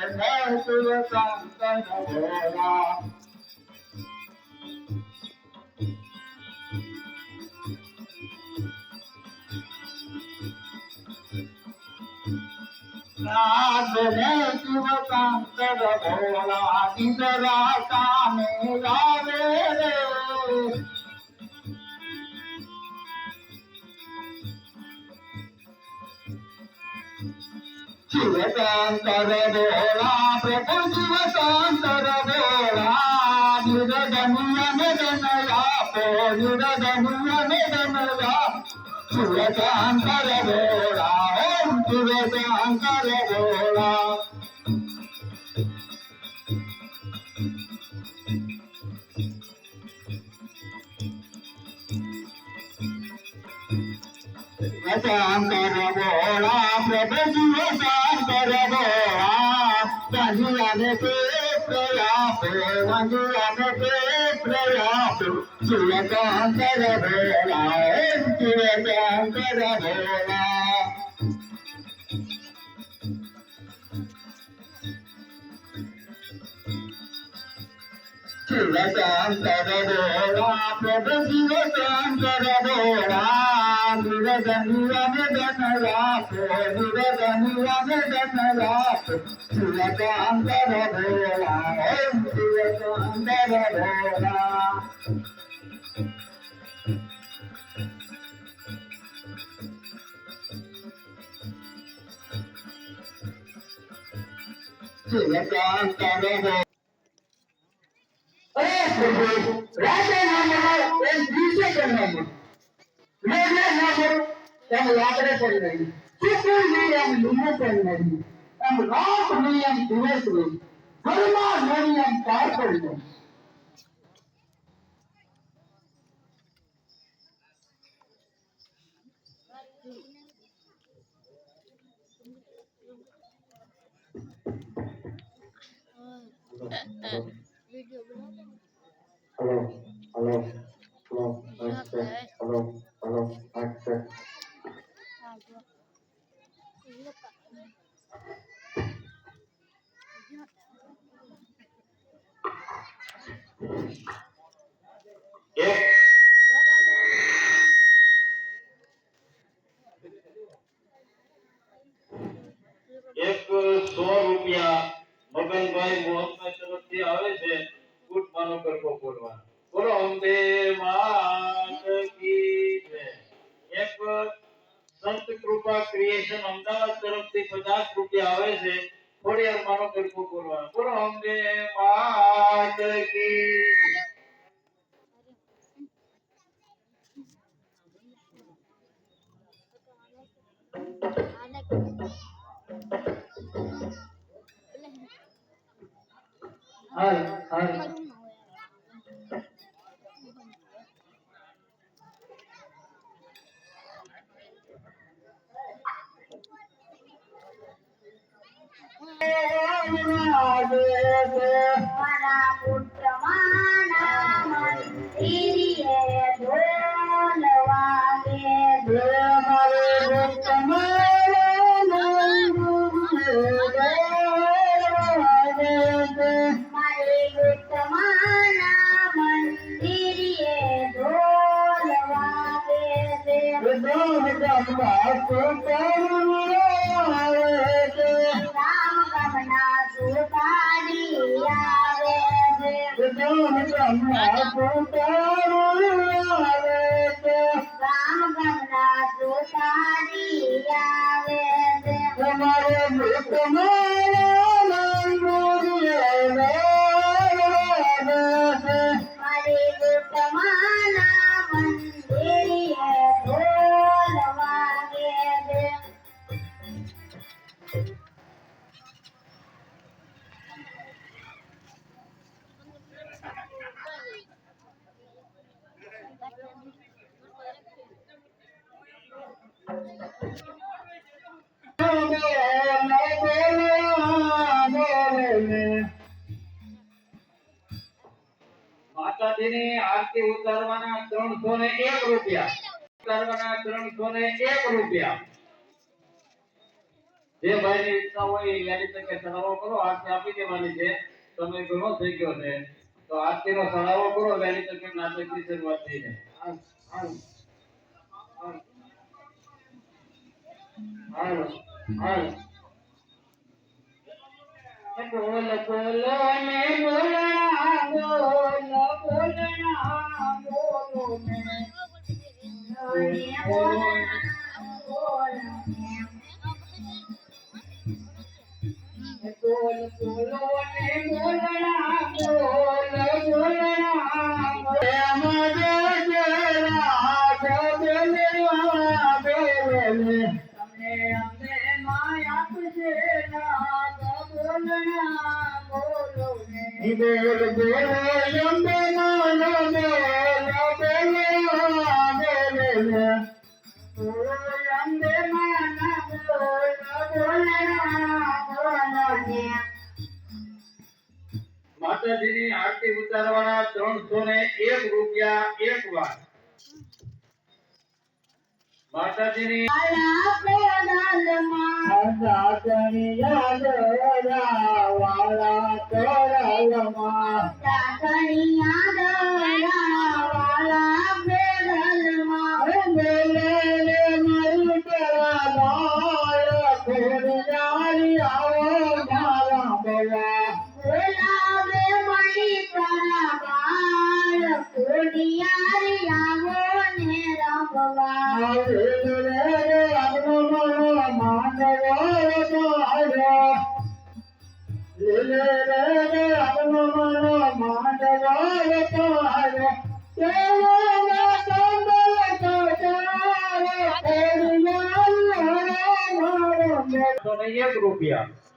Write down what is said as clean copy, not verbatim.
शिव शंकर भोला नाथ में शिव शंकर भोला निजराता में लावे रे शिव शंकर भोला प्रभु शिव शंकर भोला निरदनिया निरनया पो निरदनिया निरनया शिव शंकर भोला ओम शिव शंकर भोला शंकर भोला प्रभु शिव शंकर भोला वंदिया में प्रयाप वंदिया में प्रयाप शिव शंकर भोला ओम शिव शंकर भोला शिव शंकर भोला प्रभु शिव शंकर भोला निरदनिया निरनया पो निरदनिया निरनया शिव शंकर भोला ओम शिव शंकर भोला शिव शंकर भोला प्रभु राजा नाम एम दिशे करना मेरे नाम एम लाकड़े पर नहीं चुकुल नहीं एम लुमो पर नहीं एम रात नहीं एम दिवस नहीं धर्मा नहीं एम कार पर नहीं hello hello hello hello hello एक्सेस एक 100 रुपया મગનભાઈ મોહનભાઈ તરફથી આવે છે કૂટ માનો કરકો બોલવા બોલો અંબે માત કી જય એક સંત કૃપા ક્રિએશન અમદાવાદ તરફથી 50 રૂપિયા આવે છે થોડી વાર માનો કરકો બોલવા બોલો અંબે માત કી हाय हाय हमारा पुत्र माना मंदिरिये ढोल वागे हमारे पुत्र माना हमारे पुत्र माना मंदिरिये ढोल वागे राम गमना सुतारी आवे राम गमना सुतारी आवे हमारे पुत्र माना हमारे पुत्र माना मंदिरिये ढोल वागे માતાજીની આરતી ઉતારવાના 301 રૂપિયા ઉતારવાના 301 રૂપિયા જે ભાઈની ઈચ્છા હોય એ વહેલી તકે ચડાવો કરો. આરતી આપી દેવાની છે. સમય ઘણો થઈ ગયો છે તો આરતીનો ચડાવો કરો. વહેલી તકે નાટકની શરૂઆત થઈ જાય. બોલ બોલો ને બોલણા બોલો ને બોલ બોલો ને બોલણા તમને અમને માયા આપજે નાથ બોલણા બોલો ને બોલ બોલ અંબે માનો અંબે માના બોલણા માતાજીની આરતી ઉતારવાના 301 રૂપિયા એક વાર. માતાજીની ₹101 રૂપિયા.